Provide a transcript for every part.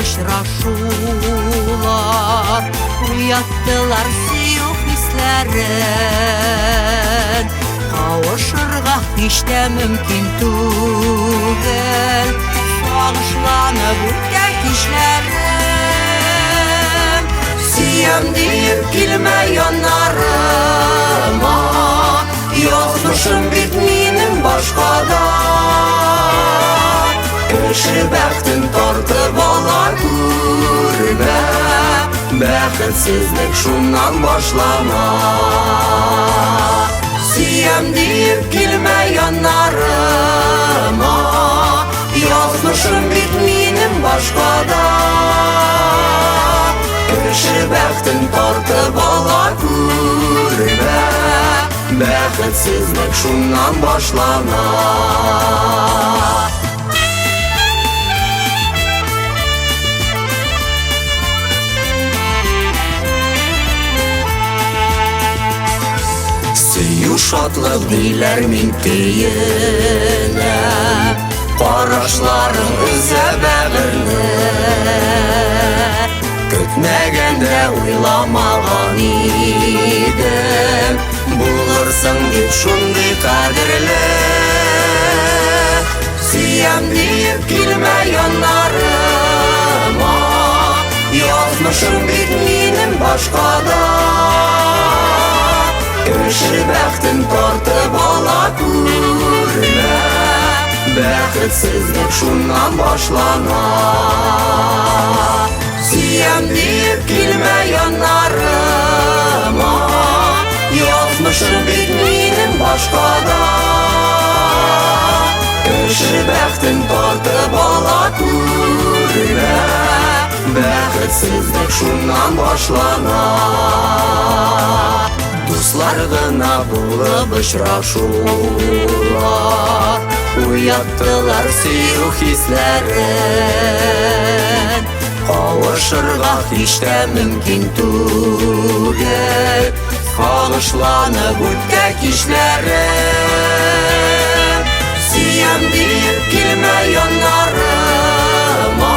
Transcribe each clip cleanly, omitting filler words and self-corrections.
очрашулар, уяттылар сөю хисләрен. Кавышырга һич тә мөмкин түгел, сагышланып үткән кичләрем. Сөям дип килмә яннарыма, язмышым бит минем башкада. Кеше бәхтен тартып ала күрмә, бәхетсезлек шуннан башлана. Сөям дип килмә яннарыма, язмышым бит минем башкада. Кеше бәхтен тартып ала күрмә, бәхетсезлек шуннан башлана. Сөю шатлык диләр мин көенә, карашларың өзә бәгырне. Көтмәгәндә уйламаган идем, булырсың дип шундый кадерле. Сөям дип килмә яннарыма, язмышым бит минем башкада. Кеше бәхтен тартып ала күрмә, бәхетсезлек шуннан башлана. Сөям дип килмә яннарыма, язмышым бит минем башкада. Кеше бәхтен тартып ала күрмә, бәхетсезлек шуннан башлана. Дуслар гына булып очрашулар, уяттылар сөю хисләрен. Кавышырга һич тә мөмкин түгел, сагышланып үткән кичләрем. Сөям дип килмә яннарыма,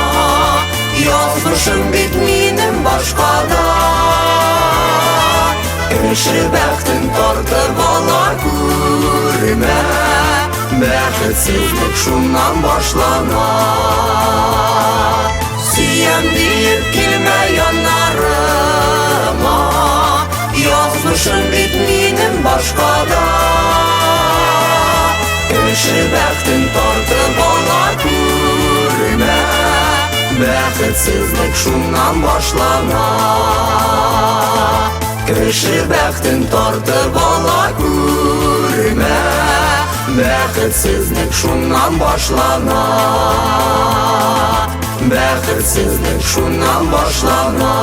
язмышым бит минем башкада. Кеше бәхтен тартып ала күрмә, бәхетсезлек шуннан башлана. Сөям дип килмә яннарыма, язмышым бит минем башкада. Кеше бәхтен тартып ала күрмә, бәхетсезлек шуннан башлана. Кеше бәхтен тартып ала күрмә, бәхетсезлек шуннан башлана. Бәхетсезлек шуннан башлана.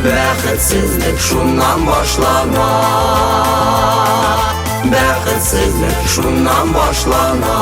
Бәхетсезлек шуннан башлана. Бәхетсезлек шуннан башлана.